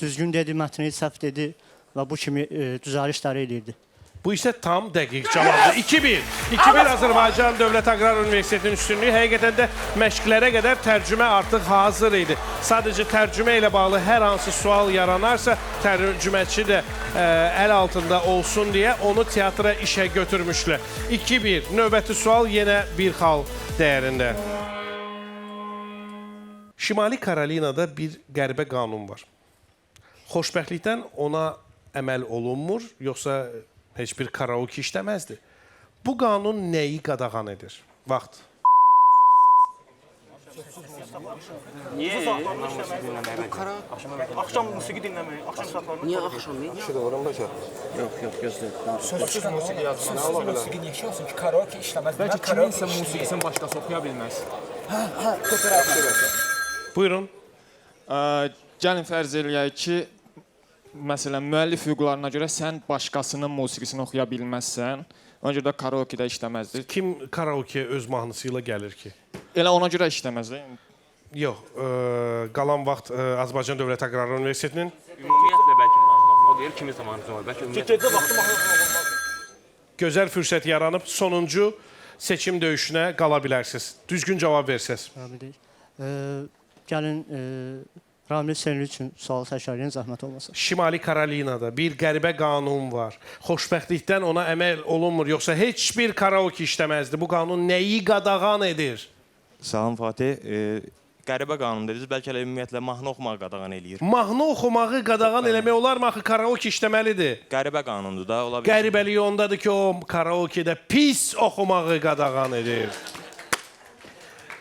düzgün dedi, mətni səhv dedi və bu kimi düzəlişləri edirdi. Bu isə tam dəqiq cavabdır. 2-1. 2-1 Azərbaycan Dövlət Aqrar Universitetinin üstünlüyü. Həqiqətən də məşqlərə qədər tərcümə artıq hazır idi. Sadəcə tərcümə ilə bağlı hər hansı sual yaranarsa, tərcüməçi də əl altında olsun deyə onu teatra işə götürmüşlər. 2-1. Növbəti sual yenə bir xal dəyərində. Şimali Karolinada bir qəribə qanun var. Xoşbəxtlikdən ona əməl olunmur, yoxsa heç bir karaoke işləməzdi. Bu qanun nəyi qadağan edir? Vaxt. Niyə? Axşam musiqi dinləmək, axşam saatlarında. Niyə axşam? Doğru mu bəlkə? Yox, gözlə. Sözsüz musiqi yazmaq. Sözsüz musiqi niyə olsun ki, karaoke işləməz. Bəlkə kiminsə musiqisini başqası oxuya bilməz. Buyurun. Gəlin fərz eləyək ki, məsələn, müəllif hüquqlarına görə sən başqasının musiqisini oxuya bilməzsən. Ona görə də karaoke-də işləməzdir. Kim karaoke öz mahnısı ilə gəlir ki? Elə ona görə işləməzdir. Yox, qalan vaxt Azərbaycan Dövlət Aqrar Universitetinin. Ümumiyyətlə bəlkə mahnı oxumaq. O deyir kiminsə mahnısı var. Bəlkə Gecə vaxtı mahnı oxumaq. Gözəl fürsət yaranıb sonuncu seçim döyüşünə qala bilərsiniz. Düzgün cavab versəz. Gəlin Ramil Senli üçün sual təşkil zəhmət olmasın. Şimali Karolinada bir qəribə qanun var. Xoşbəxtlikdən ona əməl olunmur, yoxsa heç bir karaoke işləməzdi. Bu qanun nəyi qadağan edir? Salam Fatih. Qəribə qanun dediniz, bəlkə elə ümumiyyətlə mahnı oxumağı qadağan eləyir. Mahnı oxumağı qadağan eləmək olar mı? Axı karaoke işləməlidir. Qəribə qanundur da, ola bilər. Qəribəliyi ondadır ki, o karaokedə pis oxumağı qadağan edir.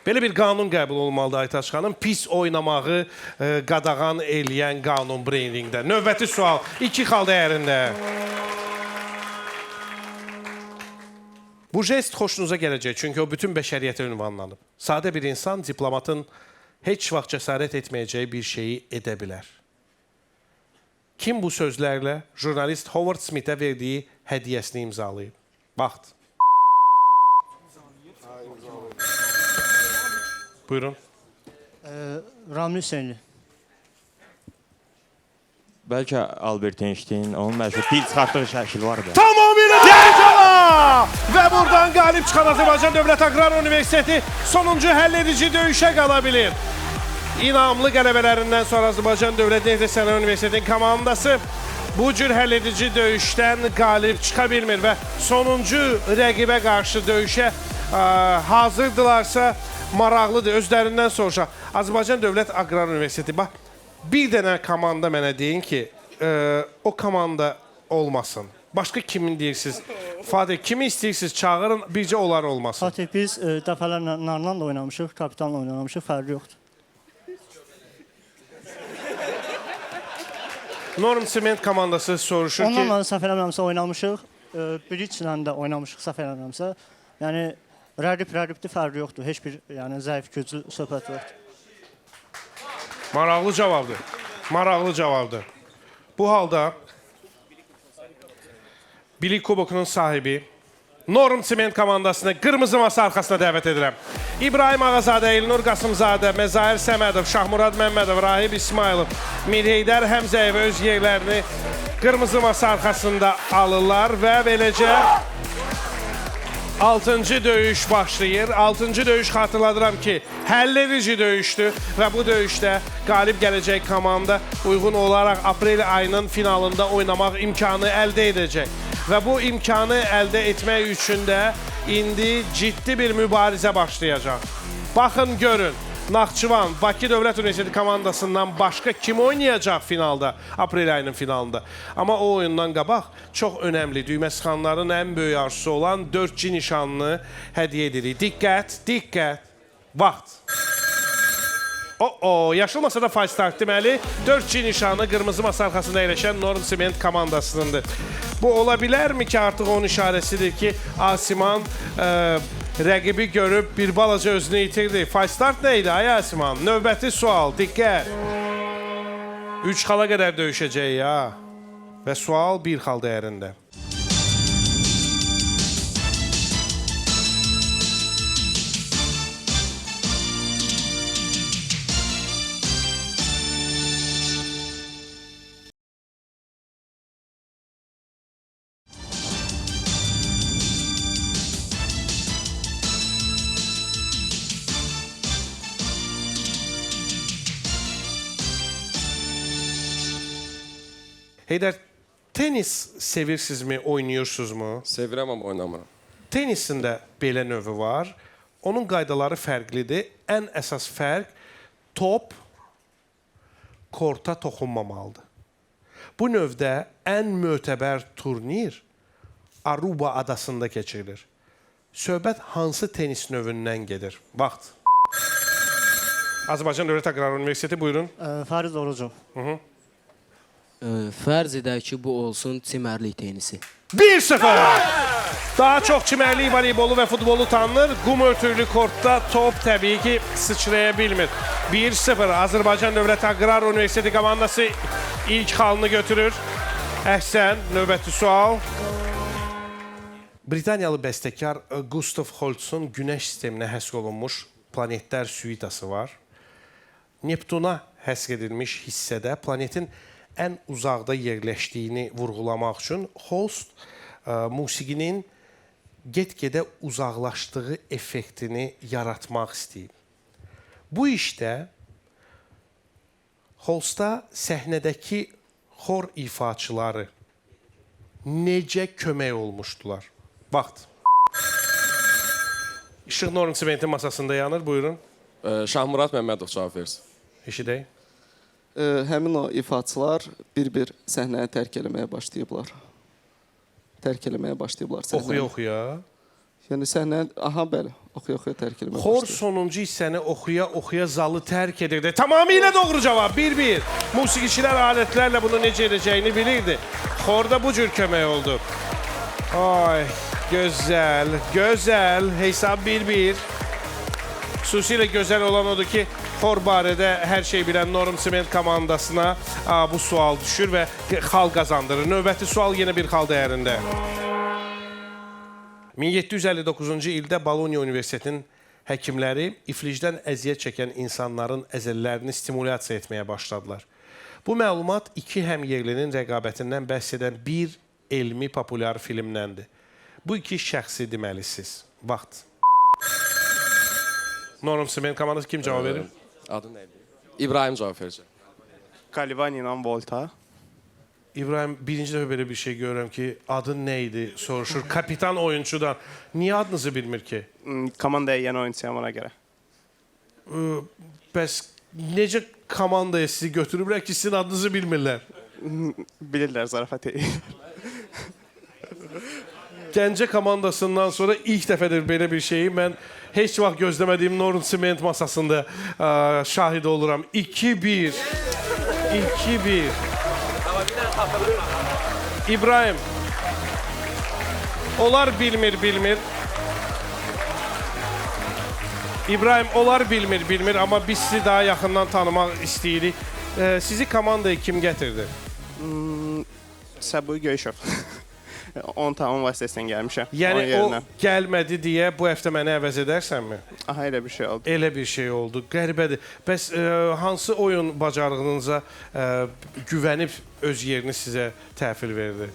Belə bir qanun qəbul olmalıdır Aytaç xanım. Pis oynamağı qadağan eləyən qanun breyndingdə. Növbəti sual 2 xal dəyərində. Bu jest xoşunuza gələcək, çünki o bütün bəşəriyyətə ünvanlanıb. Sadə bir insan diplomatın heç vaxt cəsarət etməyəcəyi bir şeyi edə bilər. Kim bu sözlərlə jurnalist Howard Smithə verdiyi hədiyyəsini imzalayıb? Vaxt. Buyurun. Ramil Senli. Bəlkə Albert Einstein, onun məşhur dil çıxartdığı şəkil var da. Tamamilə dəqiq cavab! Və buradan qalib çıxan Azərbaycan Dövlət Aqrar Universiteti sonuncu həlledici döyüşə qala bilir. İnamlı qələbələrindən sonra Azərbaycan Dövlət Neft və Sənaye Universitetinin komandası bu cür həlledici döyüşdən qalib çıxa bilmir və sonuncu rəqibə qarşı döyüşə hazırdılarsa maraqlıdır. Özlərindən soruşaq. Azərbaycan Dövlət Aqrar Universiteti. Bax, bir dənə komanda mənə deyin ki, o komanda olmasın. Başqa kimin deyirsiniz? Fatih, kimi istəyirsiniz? Çağırın, bircə onlar olmasın. Fatih, biz dəfələrlə Narlanla oynamışıq, kapitanla oynamışıq, fərqi yoxdur. Norm Sement komandası soruşur ki... Onlarla səhv eləmirəmsə oynamışıq, Bridge-lə də oynamışıq səhv eləmirəmsə. Yəni, rəqibdir, fərqi yoxdur. Heç bir zəif, güclü söhbət yoxdur. Maraqlı cavabdır. Maraqlı cavabdır. Bu halda Bilik Kubokunun sahibi Norm Sement komandasını qırmızı masa arxasına dəvət edirəm. İbrahim Ağazadə, İlnur Qasımzadə, Məzahir Səmədov, Şahmurad Məmmədov, Rahib İsmailov, Mirheydər Həmzəyev öz yerlərini qırmızı masa arxasında alırlar və beləcə 6-cı döyüş başlayır. 6-cı döyüş xatırladıram ki, həlledici döyüşdür və bu döyüşdə qalib gələcək komanda uyğun olaraq aprel ayının finalında oynamaq imkanı əldə edəcək. Və bu imkanı əldə etmək üçün də indi ciddi bir mübarizə başlayacaq. Baxın, görün. Naxçıvan, Bakı Dövlət Universiteti komandasından başqa kim oynayacaq finalda, aprel ayının finalında. Amma o oyundan qabaq çox önəmli düymə sıxanların ən böyük arzusu olan 4G nişanını hədiyyə edirik. Diqqət, diqqət, vaxt. Yaşıl masada Five Star deməli 4G nişanı qırmızı masa arxasında əyləşən Norm Sement komandasınındır. Bu ola bilərmi ki, artıq onun işarəsidir ki, Asiman rəqibi görüb bir balaca özünü itirdi. Five Star nə idi, ay Asiman? Növbəti sual, diqqət. 3 xala qədər döyüşəcək ya. Və sual 1 xal dəyərində. Heydər, tenis sevirsinizmi, oynuyorsunuzmu? Sevirəm, amma oynamıram. Tenisin də belə növü var. Onun qaydaları fərqlidir. Ən əsas fərq top korta toxunmamalıdır. Bu növdə ən mötəbər turnir Aruba adasında keçirilir. Söhbət hansı tenis növündən gedir? Vaxt. Azərbaycan Dövlət Aqrar Universiteti, buyurun. Fəriz Orucov. Fərz edək ki, bu olsun çimərlik tenisi. 1-0. Daha çox çimərlik voleybolu və futbolu tanınır. Qum örtülü kortda top təbii ki sıçraya bilmir. 1-0. Azərbaycan Dövlət Aqrar Universiteti komandası ilk xalını götürür. Əhsən, növbəti sual. Britaniyalı bəstəkar Gustav Holstun Günəş sisteminə həsr olunmuş planetlər suitası var. Neptuna həsr edilmiş hissədə planetin ən uzaqda yerləşdiyini vurğulamaq üçün Holst musiqinin get-gedə uzaqlaşdığı effektini yaratmaq istəyib. Bu işdə Holsta səhnədəki xor ifaçıları necə kömək olmuşdular? Vaxt. İşıq Norm Sementin masasında yanır, buyurun. Şahmurad Məmmədov cavab versin. Eşidək. Həmin o ifaçılar bir-bir səhnəni tərk eləməyə başlayıblar. Tərk eləməyə başlayıblar səhnəni. Oxuya-oxuya. Yəni səhnəni, aha bəli, oxuya-oxuya tərk eləməyə Xor başlayıb. sonuncu hissəni oxuya-oxuya zalı tərk edirdi. Tamamilə doğru cavab, 1-1. Musiqiçilər alətlərlə bunu necə edəcəyini bilirdi. Xorda bu cür kömək oldu. Ay, gözəl, gözəl. Hesab 1-1. Xüsusilə gözəl olan odur ki, xor barədə hər şey bilən Norm Sement komandasına bu sual düşür və xal qazandırır. Növbəti sual yenə bir xal dəyərində. 1759-cu ildə Bologna Universitetinin həkimləri iflicdən əziyyət çəkən insanların əzəllərini stimulyasiya etməyə başladılar. Bu məlumat iki həmyerlinin rəqabətindən bəhs edən bir elmi populyar filmdəndir. Bu iki şəxsi deməlisiz. Vaxt. Norm Sement komandası kim cavab verir? Adı nə idi? İbrahim cavab verəcək. Kalivani ilə Volta. İbrahim, birinci dəfə belə bir şey görürəm ki, adın nə idi soruşur. Kapitan oyuncudan. Niyə adınızı bilmir ki? Komandaya yeni oyuncuyam ona görə. Bəs necə komandaya sizi götürüblər ki, sizin adınızı bilmirlər? Bilirlər, zarafat edir. Gəncə komandasından sonra ilk dəfədir belə bir şeyi mən heç vaxt gözləmədiyim Norm Sement masasında şahid oluram. 2-1. 2-1. İbrahim, onlar bilmir. İbrahim, onlar bilmir, amma biz sizi daha yaxından tanımaq istəyirik. Sizi komandaya kim gətirdi? Səbuy Göyşov. 10 tamam vasitəsindən gəlmişəm. Yəni o gəlmədi deyə bu həftə məni əvəz edərsənmi? Aha, elə bir şey oldu. Elə bir şey oldu. Qəribədir. Bəs hansı oyun bacarığınıza güvənib öz yerini sizə təhvil verdi?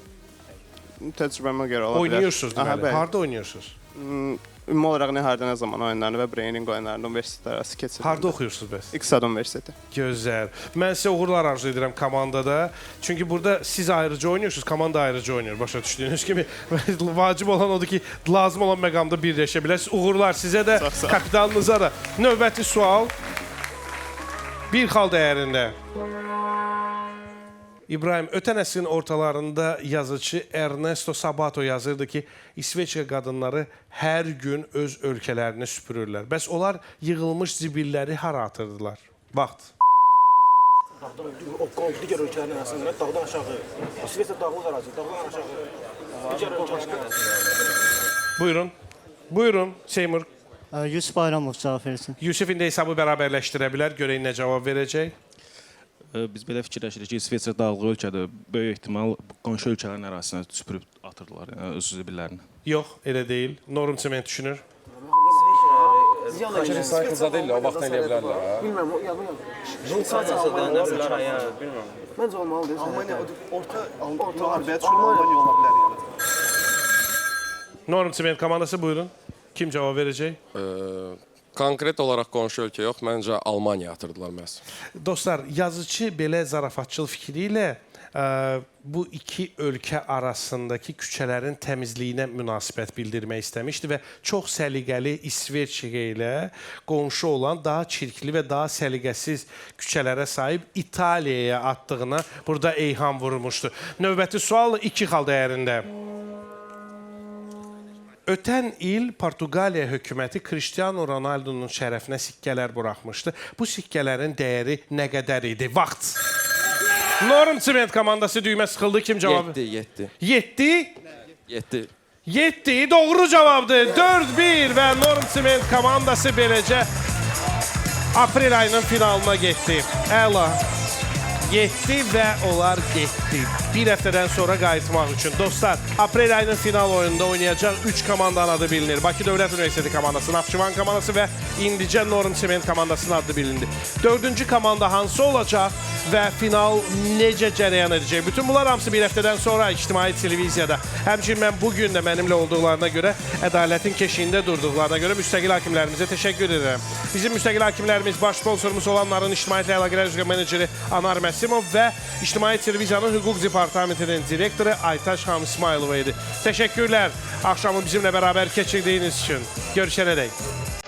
Təcrübəmə görə ola bilər. Oynayırsınız deməli. Harda oynayırsınız? Ümumi olaraq Harda nə zaman oyunlarını və Braining oyunlarını universitetlər arası keçirir. Harda oxuyursunuz bəs? İqtisad Universiteti. Gözəl. Mən sizə uğurlar arzu edirəm komandada. Çünki burada siz ayrıca oynuyorsunuz, komanda ayrıca oynayır. Başa düşdüyünüz kimi. Vacib olan odur ki, lazım olan məqamda birləşə bilərsiniz. Uğurlar sizə də, kapitalınıza da. Növbəti sual. Bir xal dəyərində. İbrahim, ötən əsrin ortalarında yazıcı Ernesto Sabato yazırdı ki, İsveçrə qadınları hər gün öz ölkələrini süpürürlər. Bəs onlar yığılmış zibilləri hara atırdılar? Vaxt. O digər ölkələrin arasında dağdan aşağı. İsveçrə dağlıq ərazi, dağdan aşağı. Digər ölkələrin arasında. Buyurun, Seymur. Yusuf Bayramov cavab versin. Yusuf indi hesabı bərabərləşdirə bilər. Görək nə cavab verəcək. Biz belə fikirləşirik ki, İsveçrə dağlıq ölkədir. Böyük ehtimal qonşu ölkələrin ərazisinə süpürüb atırdılar, yəni öz zibillərini. Yox, elə deyil. Norm Sement düşünür. Bəlkə sayıqlıza deyil, o vaxt eləyə bilərlər. Bilməm, Məncə olmalıdır. Almaniya orta müharibəyə düşür, Almaniya ola bilər yəni. Norm Sement komandası buyurun. Kim cavab verəcək? Konkret olaraq qonşu ölkə yox, məncə Almaniya atırdılar məhz. Dostlar, yazıcı belə zarafatçıl fikri ilə bu iki ölkə arasındakı küçələrin təmizliyinə münasibət bildirmək istəmişdi və çox səliqəli İsveçrə ilə qonşu olan daha çirkli və daha səliqəsiz küçələrə sahib İtaliyaya atdığına burada eyham vurmuşdu. Növbəti sual 2 xal dəyərində. Ötən il Portuqaliya hökuməti Cristiano Ronaldo'nun şərəfinə sikkələr buraxmışdı. Bu sikkələrin dəyəri nə qədər idi? Vaxt. Norm Sement komandası düymə sıxıldı. Kim cavabı? 7. 7? 7. 7 doğru cavabdır. 4-1 və Norm Sement komandası beləcə aprel ayının finalına getdi. Əla. 7 və onlar getdi. Bir həftədən sonra qayıtmaq üçün. Dostlar, aprel ayının final oyununda oynayacaq 3 komandanın adı bilinir. Bakı Dövlət Üniversiteti komandası, Naxçıvan komandası və indicə Norm Sement komandasının adı bilinir. 4-cü komanda hansı olacaq və final necə cərəyan edəcək? Bütün bunlar hamısı bir həftədən sonra ictimai televiziyada. Həmçinin mən bugün də mənimlə olduqlarına görə, ədalətin keşiyində durduqlarına görə müstəqil hakimlərimizə təşəkkür edirəm. Bizim müstəqil hakimlərimiz baş sponsorumuz olanların İctimaiyyətlə Əlaqələr üzrə meneceri Anar Məsimov və İctimai Televiziyanın Hüquq Departamentinin direktoru Aytaç xanım İsmailova idi. Təşəkkürlər axşamı bizimlə bərabər keçirdiyiniz üçün. Görüşənədək.